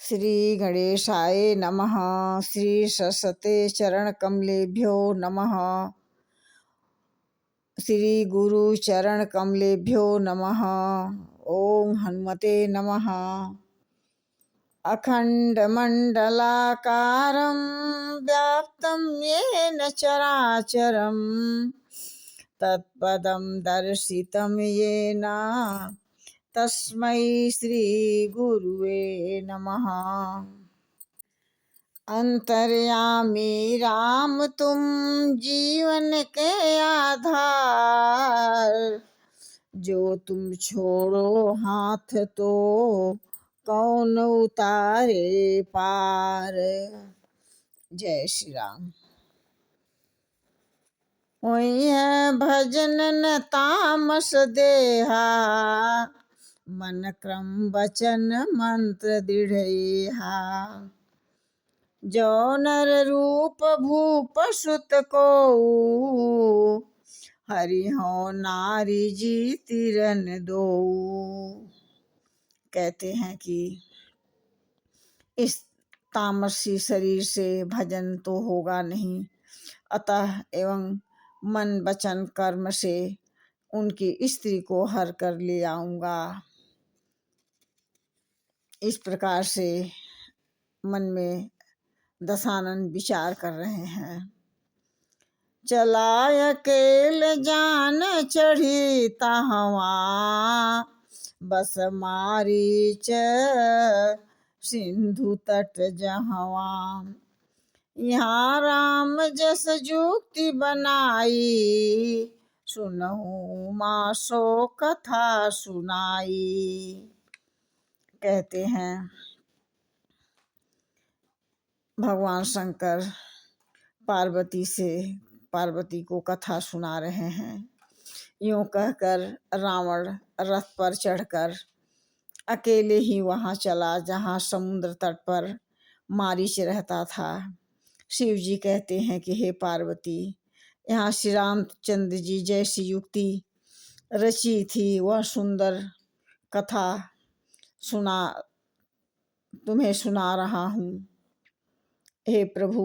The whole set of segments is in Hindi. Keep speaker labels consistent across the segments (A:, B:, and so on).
A: श्री गणेशाय नमः। श्री सरस्वते चरण कमलेभ्यो नमः। श्री गुरु चरण कमलेभ्यो नमः। ओम हनुमते नमः। अखंडमंडलाकारं व्याप्तं येन चराचरं तत्पदं दर्शितं येन तस्मै श्री गुरुवे नमः। अंतर्यामी राम तुम जीवन के आधार, जो तुम छोड़ो हाथ तो कौन उतारे पार। जय श्री राम। वही है भजन न तामस देहा, मन क्रम वचन मंत्र दृढ़हा। जो नर रूप भूप सुत को, हरि हो नारी जी तिरन दो। कहते हैं कि इस तामसी शरीर से भजन तो होगा नहीं, अतः एवं मन वचन कर्म से उनकी स्त्री को हर कर ले आऊंगा। इस प्रकार से मन में दशानन विचार कर रहे हैं। चलाय अकेल जान चढ़ी तहवा, बस मारीच सिंधु तट जहवा। यहाँ राम जस जुक्ति बनाई, सुनहु माँ सो कथा सुनाई। कहते हैं भगवान शंकर पार्वती को कथा सुना रहे हैं। यूं कहकर रावण रथ पर चढ़कर अकेले ही वहां चला जहां समुद्र तट पर मारीच रहता था। शिव जी कहते हैं कि हे पार्वती, यहाँ श्री रामचंद्र जी जैसी युक्ति रची थी वह सुंदर कथा तुम्हें सुना रहा हूँ। हे प्रभु,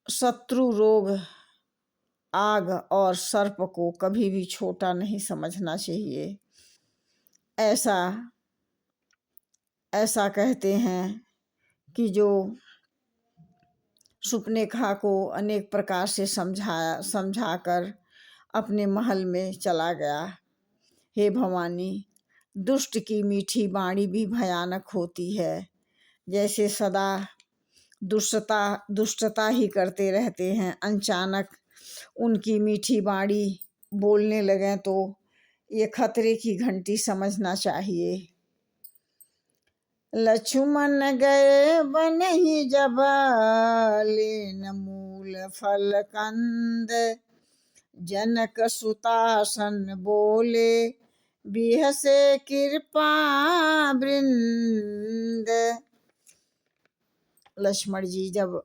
A: शत्रु, रोग, आग और सर्प को कभी भी छोटा नहीं समझना चाहिए। ऐसा कहते हैं कि जो सुपनेखा को अनेक प्रकार से समझाकर अपने महल में चला गया। हे भवानी, दुष्ट की मीठी वाणी भी भयानक होती है। जैसे सदा दुष्टता ही करते रहते हैं, अचानक उनकी मीठी वाणी बोलने लगे तो ये खतरे की घंटी समझना चाहिए। लक्ष्मण गए वन ही जब, लेन मूल फल कंद। जनक सुतासन बोले, बिहसे कृपा वृंद। लक्ष्मण जी जब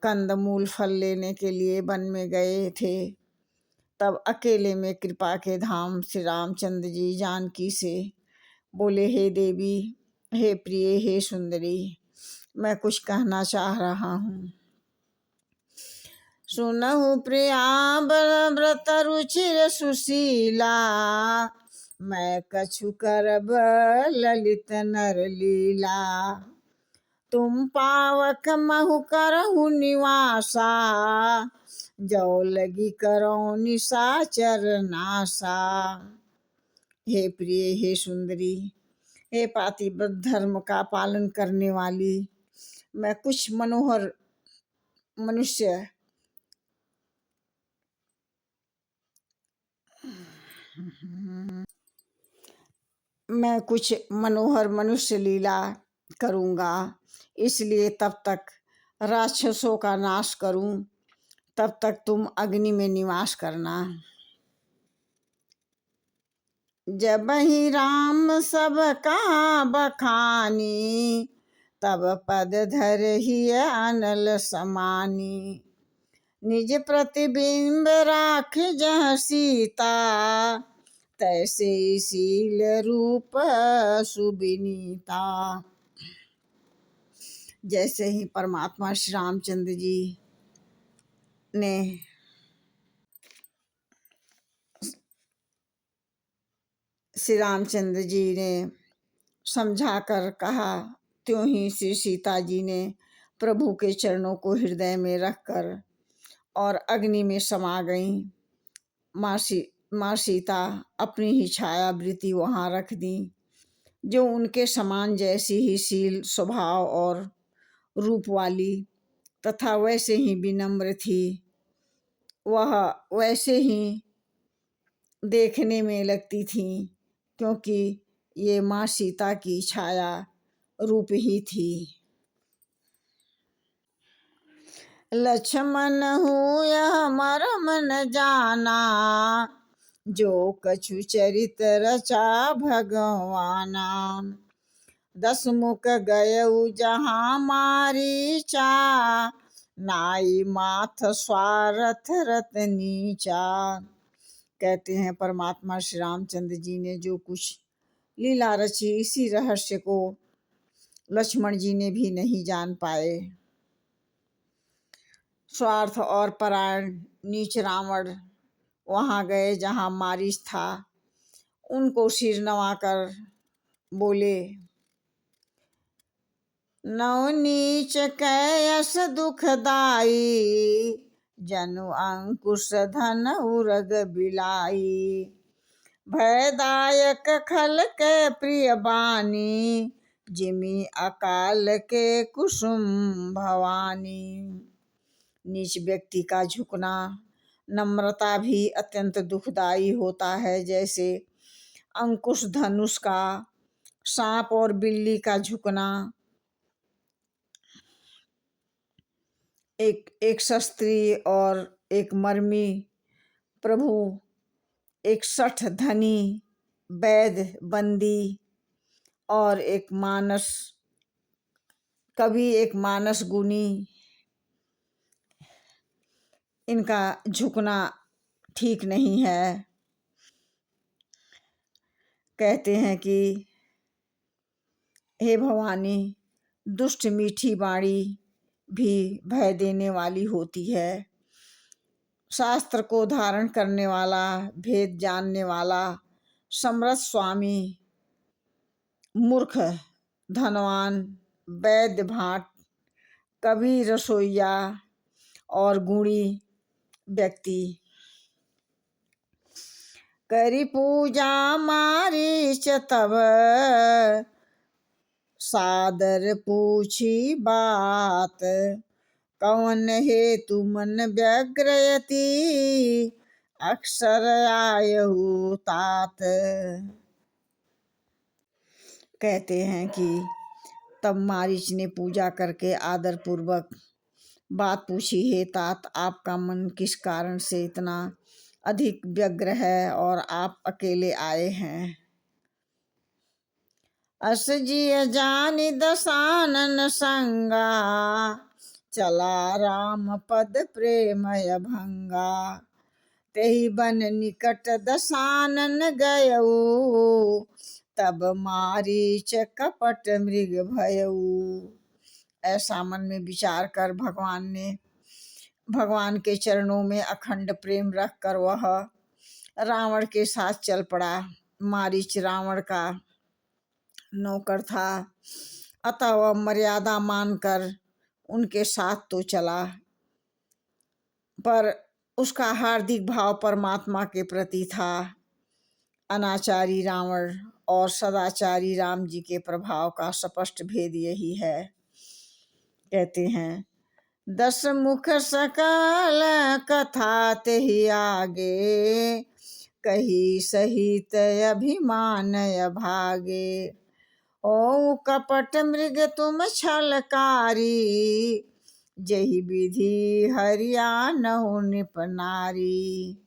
A: कंदमूल फल लेने के लिए वन में गए थे, तब अकेले में कृपा के धाम श्री रामचंद्र जी जानकी से बोले, हे देवी, हे प्रिय, हे सुंदरी, मैं कुछ कहना चाह रहा हूँ। सुनहु प्रिया व्रत रुचिर सुशीला, मैं कछु करब ललित नर लीला। तुम पावक महु करहु निवासा, जो लगी करो निशाचर नासा। हे प्रिय, हे सुंदरी, हे पातिव्रत धर्म का पालन करने वाली, मैं कुछ मनोहर मनुष्य लीला करूँगा, इसलिए तब तक राक्षसों का नाश करूं, तब तक तुम अग्नि में निवास करना। जब ही राम सब का बखानी, तब पद धर ही अनल समानी। निज प्रतिबिंब राख जह सीता, तैसे शील रूप सुविनीता। जैसे ही परमात्मा श्री रामचंद्र जी ने समझा कर कहा, त्यों ही श्री सीता जी ने प्रभु के चरणों को हृदय में रखकर और अग्नि में समा गईं। माँ सीता अपनी ही छायावृत्ति वहाँ रख दी, जो उनके समान जैसी ही शील स्वभाव और रूप वाली तथा वैसे ही विनम्र थी। वह वैसे ही देखने में लगती थी, क्योंकि ये माँ सीता की छाया रूप ही थी। लक्ष्मण हूँ यह मरम न जाना, जो कछु चरित रचा भगवाना। 10 मुख गयउ जहाँ मारीचा, नाई माथ स्वार्थ रत नीचा। कहते हैं परमात्मा श्री रामचंद्र जी ने जो कुछ लीला रची, इसी रहस्य को लक्ष्मण जी ने भी नहीं जान पाए। स्वार्थ और परायण नीच रावण वहाँ गए जहाँ मारीच था, उनको सिर नवाकर बोले, नौ नीच कैयस दुखदाई, जनु अंकुश धन उरग बिलाई। भयदायक खल के प्रिय बानी, जिमी अकाल के कुसुम भवानी। नीच व्यक्ति का झुकना नम्रता भी अत्यंत दुखदाई होता है, जैसे अंकुश धनुष का, सांप और बिल्ली का झुकना। एक शस्त्री और एक मर्मी प्रभु, एक सठ धनी वैद्य बंदी और एक मानस कवि, एक मानस गुणी, इनका झुकना ठीक नहीं है। कहते हैं कि हे भवानी, दुष्ट मीठी वाणी भी भय देने वाली होती है। शास्त्र को धारण करने वाला, भेद जानने वाला, समर्थ स्वामी, मूर्ख, धनवान, वैद्य भाट, कवि, रसोइया और गुणी व्यक्ति करी पूजा मारीच तब, सादर पूछी बात। कौन हेतु मन व्यग्रयति, अक्षर आयहु तात। कहते हैं कि तब मारीच ने पूजा करके आदर पूर्वक बात पूछी, हे तात, आपका मन किस कारण से इतना अधिक व्यग्र है और आप अकेले आए हैं। अस जिय जानि दसानन संगा, चला राम पद प्रेमय भंगा। तेहि बन निकट दसानन गयऊ, तब मारीच कपट मृग भयऊ। ऐसा मन में विचार कर भगवान के चरणों में अखंड प्रेम रखकर वह रावण के साथ चल पड़ा। मारीच रावण का नौकर था, अतः वह मर्यादा मानकर उनके साथ तो चला, पर उसका हार्दिक भाव परमात्मा के प्रति था। अनाचारी रावण और सदाचारी राम जी के प्रभाव का स्पष्ट भेद यही है। कहते हैं, 10 मुख सकल कथा तेहि आगे, कही सहित अभिमान भागे। ओ कपट मृग तुम छलकारी, जही विधि हरियानहु निप नारी।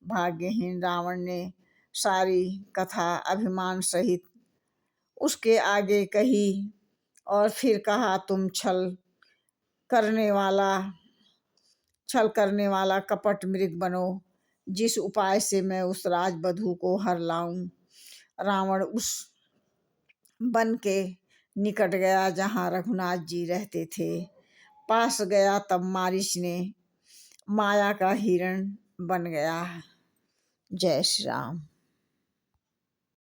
A: भाग्यहीन रावण ने सारी कथा अभिमान सहित उसके आगे कही और फिर कहा, तुम छल करने वाला कपट मृग बनो, जिस उपाय से मैं उस राजवधू को हर लाऊं। रावण उस वन के निकट गया जहाँ रघुनाथ जी रहते थे। पास गया तब मारीच ने माया का हिरण बन गया। जय श्री राम।